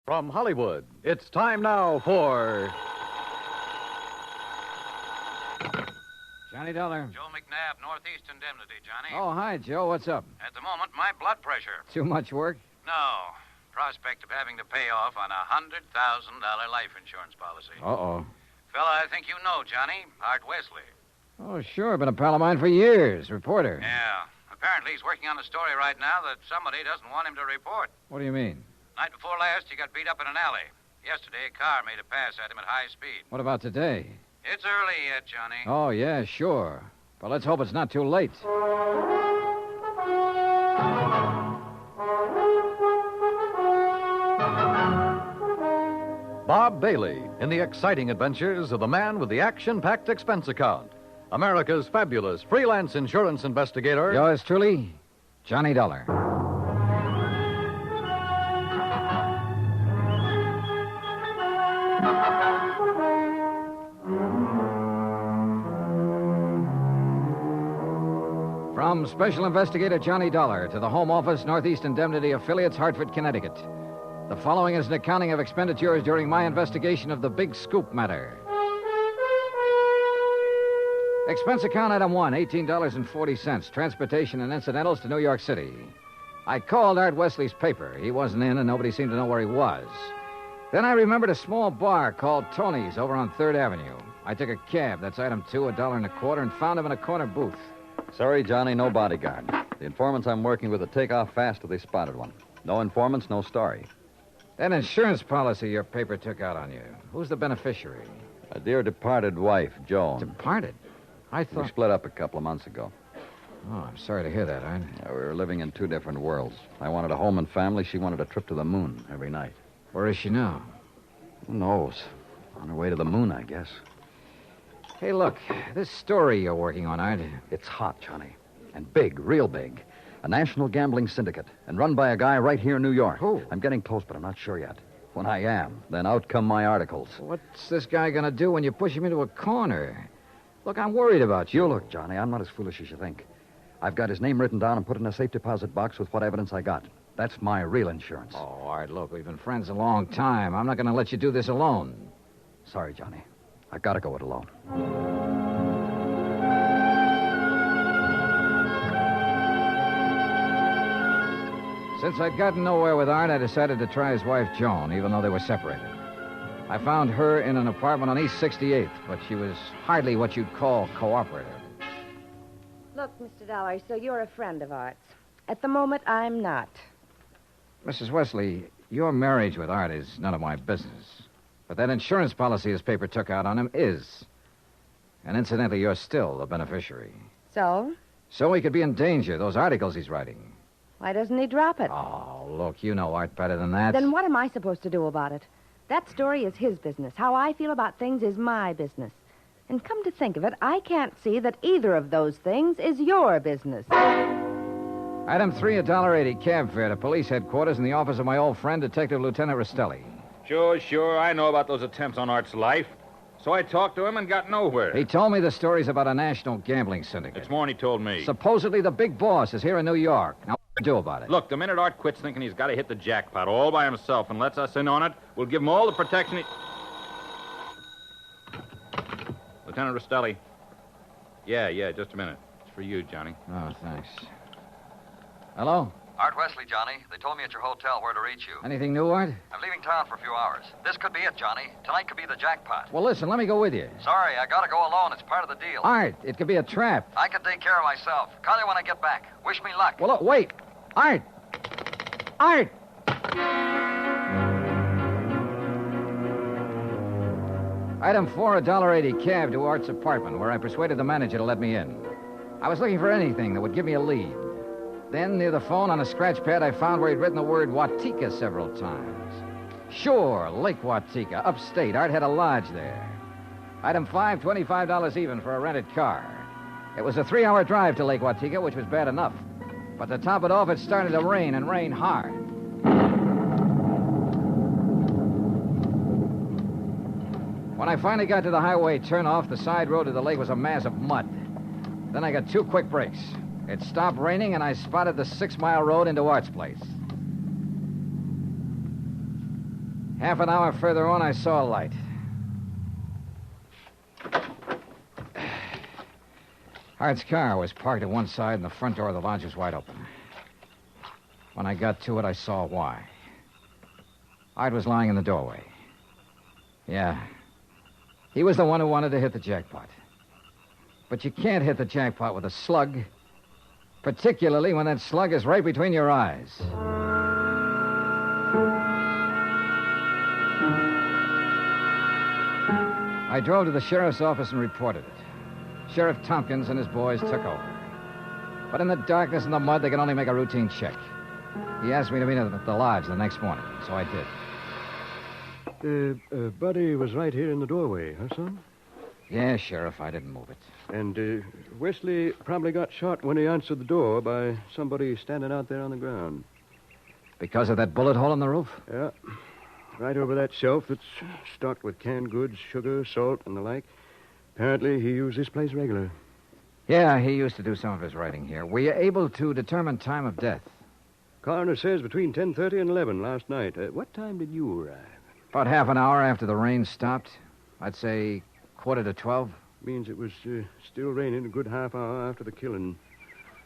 From Hollywood, it's time now for... Johnny Dollar. Joe McNabb, Northeast Indemnity, Johnny. Oh, hi, Joe. What's up? At the moment, my blood pressure. Too much work? No. Prospect of having to pay off on a $100,000 life insurance policy. Uh-oh. Fella I think you know, Johnny. Art Wesley. Oh, sure. Been a pal of mine for years. Reporter. Yeah. Apparently he's working on a story right now that somebody doesn't want him to report. What do you mean? Night before last, he got beat up in an alley. Yesterday, a car made a pass at him at high speed. What about today? It's early yet, Johnny. Oh, yeah, sure. But let's hope it's not too late. Bob Bailey in the exciting adventures of the man with the action-packed expense account. America's fabulous freelance insurance investigator. Yours truly, Johnny Dollar. From Special Investigator Johnny Dollar to the Home Office, Northeast Indemnity Affiliates, Hartford, Connecticut. The following is an accounting of expenditures during my investigation of the Big Scoop matter. Expense account item 1, $18.40, transportation and incidentals to New York City. I called Art Wesley's paper. He wasn't in, and nobody seemed to know where he was. Then I remembered a small bar called Tony's over on 3rd Avenue. I took a cab, that's item 2, $1.25, and found him in a corner booth. Sorry, Johnny, no bodyguard. The informants I'm working with will take off fast if they spotted one. No informants, no story. That insurance policy your paper took out on you, who's the beneficiary? A dear departed wife, Joan. Departed? I We thought... split up a couple of months ago. Oh, I'm sorry to hear that, Art. We were living in two different worlds. I wanted a home and family. She wanted a trip to the moon every night. Where is she now? Who knows? On her way to the moon, I guess. Hey, look, this story you're working on, Art. It's hot, Johnny. And big, real big. A national gambling syndicate. And run by a guy right here in New York. Who? I'm getting close, but I'm not sure yet. When I am, then out come my articles. What's this guy going to do when you push him into a corner? Look, I'm worried about you. You look, Johnny, I'm not as foolish as you think. I've got his name written down and put in a safe deposit box with what evidence I got. That's my real insurance. Oh, Art, look, we've been friends a long time. I'm not going to let you do this alone. Sorry, Johnny. I've got to go it alone. Since I'd gotten nowhere with Art, I decided to try his wife, Joan, even though they were separated. I found her in an apartment on East 68th, but she was hardly what you'd call cooperative. Look, Mr. Dollar, so you're a friend of Art's. At the moment, I'm not. Mrs. Wesley, your marriage with Art is none of my business. But that insurance policy his paper took out on him is. And incidentally, you're still the beneficiary. So? So he could be in danger, those articles he's writing. Why doesn't he drop it? Oh, look, you know Art better than that. Then what am I supposed to do about it? That story is his business. How I feel about things is my business. And come to think of it, I can't see that either of those things is your business. Item 3, $1.80 cab fare to police headquarters in the office of my old friend, Detective Lieutenant Rastelli. Sure. I know about those attempts on Art's life. So I talked to him and got nowhere. He told me the story's about a national gambling syndicate. It's more than he told me. Supposedly the big boss is here in New York. Now, what do you do about it? Look, the minute Art quits thinking he's got to hit the jackpot all by himself and lets us in on it, we'll give him all the protection he... Lieutenant Rastelli. Yeah, just a minute. It's for you, Johnny. Oh, thanks. Hello? Art Wesley, Johnny. They told me at your hotel where to reach you. Anything new, Art? I'm leaving town for a few hours. This could be it, Johnny. Tonight could be the jackpot. Well, listen, let me go with you. Sorry, I gotta go alone. It's part of the deal. Art, it could be a trap. I can take care of myself. Call you when I get back. Wish me luck. Well, look, wait. Art! Art! Item 4, $1.80 cab to Art's apartment, where I persuaded the manager to let me in. I was looking for anything that would give me a lead. Then, near the phone on a scratch pad, I found where he'd written the word Watika several times. Sure, Lake Watika, upstate. Art had a lodge there. Item 5, $25 even for a rented car. It was a 3-hour drive to Lake Watika, which was bad enough. But to top it off, it started to rain, and rain hard. When I finally got to the highway turnoff, the side road to the lake was a mass of mud. Then I got 2 quick breaks. It stopped raining, and I spotted the 6-mile road into Art's place. Half an hour further on, I saw a light. Hart's car was parked at one side, and the front door of the lodge was wide open. When I got to it, I saw why. Art was lying in the doorway. Yeah. He was the one who wanted to hit the jackpot. But you can't hit the jackpot with a slug, particularly when that slug is right between your eyes. I drove to the sheriff's office and reported it. Sheriff Tompkins and his boys took over. But in the darkness and the mud, they could only make a routine check. He asked me to meet him at the lodge the next morning, so I did. Buddy was right here in the doorway, huh, son? Yeah, Sheriff, I didn't move it. And Wesley probably got shot when he answered the door by somebody standing out there on the ground. Because of that bullet hole in the roof? Yeah. Right over that shelf that's stocked with canned goods, sugar, salt, and the like. Apparently, he used this place regular. Yeah, he used to do some of his writing here. Were you able to determine time of death? Coroner says between 10:30 and 11 last night. What time did you arrive? About half an hour after the rain stopped. I'd say 11:45. Means it was still raining a good half hour after the killing.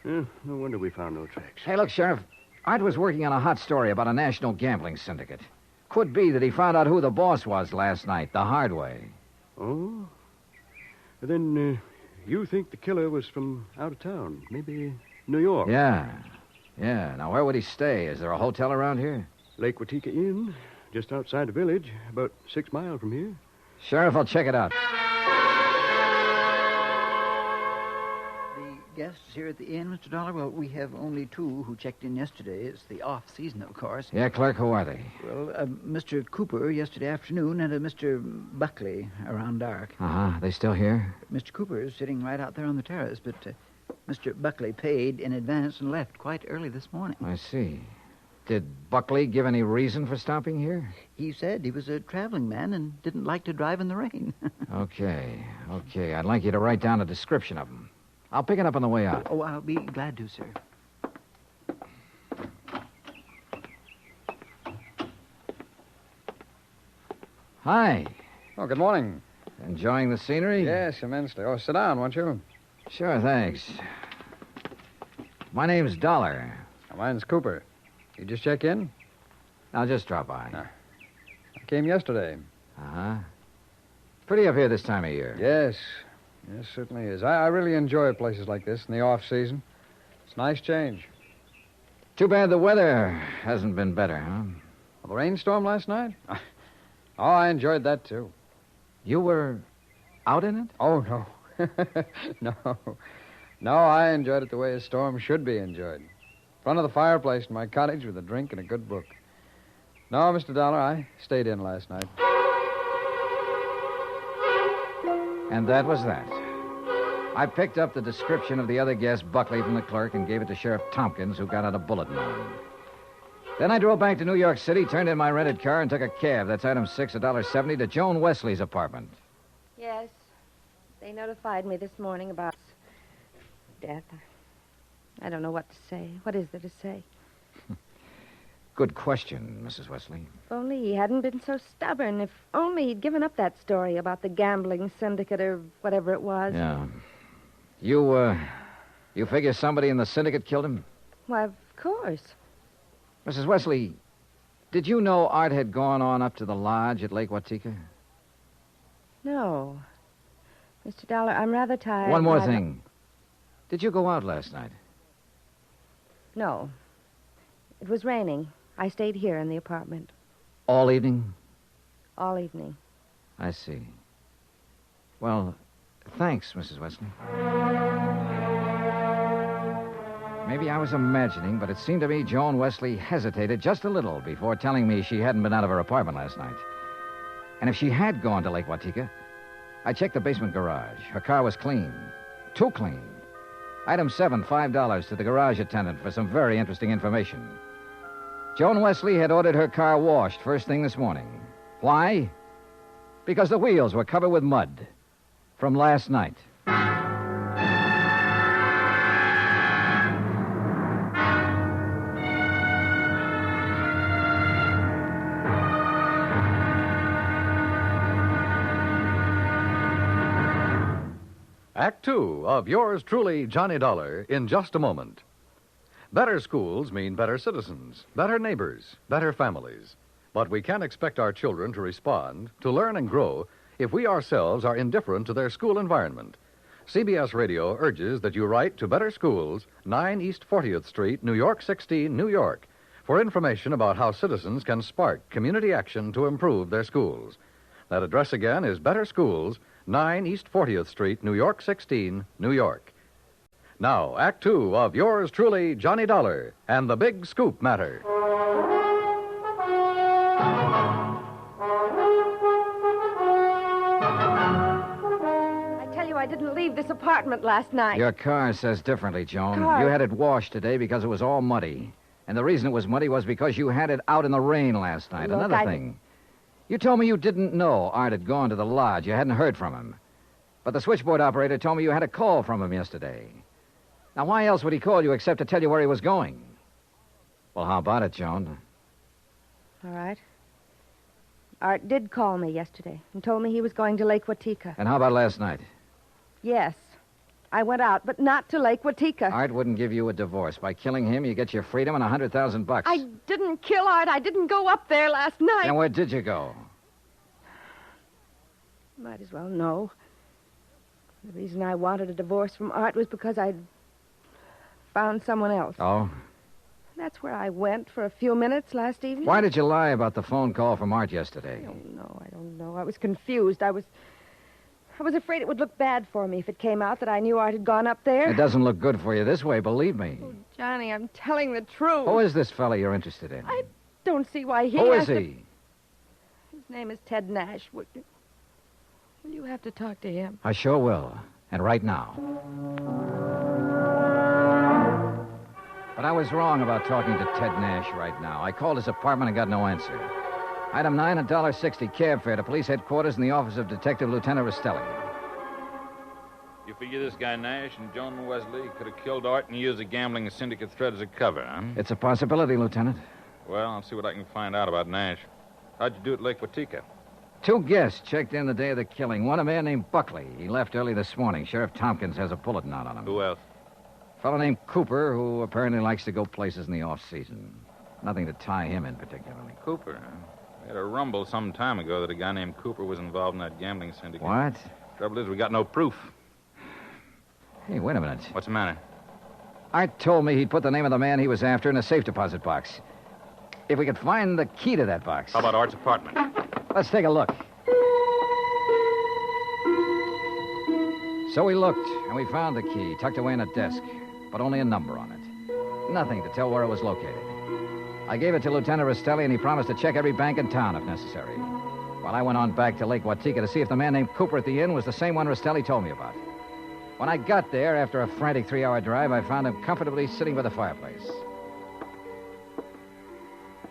No wonder we found no tracks. Hey, look, Sheriff. Art was working on a hot story about a national gambling syndicate. Could be that he found out who the boss was last night, the hard way. Oh? Then you think the killer was from out of town? Maybe New York? Yeah. Now, where would he stay? Is there a hotel around here? Lake Watika Inn, just outside the village, about 6 miles from here. Sheriff, I'll check it out. The guests here at the inn, Mr. Dollar? Well, we have only two who checked in yesterday. It's the off-season, of course. Yeah, clerk, who are they? Well, Mr. Cooper yesterday afternoon and Mr. Buckley around dark. Uh-huh. They still here? Mr. Cooper is sitting right out there on the terrace, but Mr. Buckley paid in advance and left quite early this morning. I see. Did Buckley give any reason for stopping here? He said he was a traveling man and didn't like to drive in the rain. Okay. I'd like you to write down a description of him. I'll pick it up on the way out. Oh, I'll be glad to, sir. Hi. Oh, good morning. Enjoying the scenery? Yes, immensely. Oh, sit down, won't you? Sure, thanks. My name's Dollar. Mine's Cooper. You just check in? I'll just drop by. I came yesterday. Uh-huh. It's pretty up here this time of year. Yes, certainly is. I really enjoy places like this in the off-season. It's a nice change. Too bad the weather hasn't been better, huh? Well, the rainstorm last night? Oh, I enjoyed that, too. You were out in it? Oh, no. No, I enjoyed it the way a storm should be enjoyed. In front of the fireplace in my cottage with a drink and a good book. No, Mr. Dollar, I stayed in last night. And that was that. I picked up the description of the other guest, Buckley, from the clerk and gave it to Sheriff Tompkins, who got out a bulletin on him. Then I drove back to New York City, turned in my rented car, and took a cab. That's item 6, $1.70, to Joan Wesley's apartment. Yes. They notified me this morning about death. I don't know what to say. What is there to say? Good question, Mrs. Wesley. If only he hadn't been so stubborn. If only he'd given up that story about the gambling syndicate or whatever it was. Yeah. You figure somebody in the syndicate killed him? Why, of course. Mrs. Wesley, did you know Art had gone on up to the lodge at Lake Watika? No. Mr. Dollar, I'm rather tired. One more thing. Did you go out last night? No. It was raining. I stayed here in the apartment. All evening? All evening. I see. Well, thanks, Mrs. Wesley. Maybe I was imagining, but it seemed to me Joan Wesley hesitated just a little before telling me she hadn't been out of her apartment last night. And if she had gone to Lake Watika, I checked the basement garage. Her car was clean. Too clean. Item 7, $5 to the garage attendant for some very interesting information. Joan Wesley had ordered her car washed first thing this morning. Why? Because the wheels were covered with mud from last night. Act Two of yours truly, Johnny Dollar, in just a moment. Better schools mean better citizens, better neighbors, better families. But we can't expect our children to respond, to learn and grow, if we ourselves are indifferent to their school environment. CBS Radio urges that you write to Better Schools, 9 East 40th Street, New York 16, New York, for information about how citizens can spark community action to improve their schools. That address again is Better Schools, 9 East 40th Street, New York 16, New York. Now, Act Two of yours truly, Johnny Dollar, and the Big Scoop Matter. I didn't leave this apartment last night. Your car says differently, Joan. Car? You had it washed today because it was all muddy. And the reason it was muddy was because you had it out in the rain last night. Look, Another thing. You told me you didn't know Art had gone to the lodge. You hadn't heard from him. But the switchboard operator told me you had a call from him yesterday. Now, why else would he call you except to tell you where he was going? Well, how about it, Joan? All right. Art did call me yesterday and told me he was going to Lake Watika. And how about last night? Yes. I went out, but not to Lake Watika. Art wouldn't give you a divorce. By killing him, you get your freedom and $100,000. I didn't kill Art. I didn't go up there last night. And where did you go? Might as well know. The reason I wanted a divorce from Art was because I'd found someone else. Oh? That's where I went for a few minutes last evening. Why did you lie about the phone call from Art yesterday? I don't know. I was confused. I was afraid it would look bad for me if it came out that I knew Art had gone up there. It doesn't look good for you this way, believe me. Oh, Johnny, I'm telling the truth. Who is this fella you're interested in? I don't see why he Who has is to- he? His name is Ted Nash. Will you have to talk to him? I sure will. And right now. But I was wrong about talking to Ted Nash right now. I called his apartment and got no answer. Item 9, $1.60 cab fare to police headquarters in the office of Detective Lieutenant Rastelli. You figure this guy Nash and Joan Wesley could have killed Art and used the gambling syndicate threat as a cover, huh? It's a possibility, Lieutenant. Well, I'll see what I can find out about Nash. How'd you do at Lake Watika? 2 guests checked in the day of the killing. One, a man named Buckley. He left early this morning. Sheriff Tompkins has a bulletin out on him. Who else? A fellow named Cooper, who apparently likes to go places in the off-season. Nothing to tie him in particularly. Cooper, huh? We had a rumble some time ago that a guy named Cooper was involved in that gambling syndicate. What? Trouble is, we got no proof. Hey, wait a minute. What's the matter? Art told me he'd put the name of the man he was after in a safe deposit box. If we could find the key to that box. How about Art's apartment? Let's take a look. So we looked, and we found the key tucked away in a desk, but only a number on it. Nothing to tell where it was located. I gave it to Lieutenant Rastelli, and he promised to check every bank in town if necessary. While I went on back to Lake Watika to see if the man named Cooper at the inn was the same one Rastelli told me about. When I got there, after a frantic 3-hour drive, I found him comfortably sitting by the fireplace.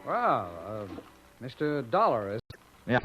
Well, Mr. Dollar, is Yeah.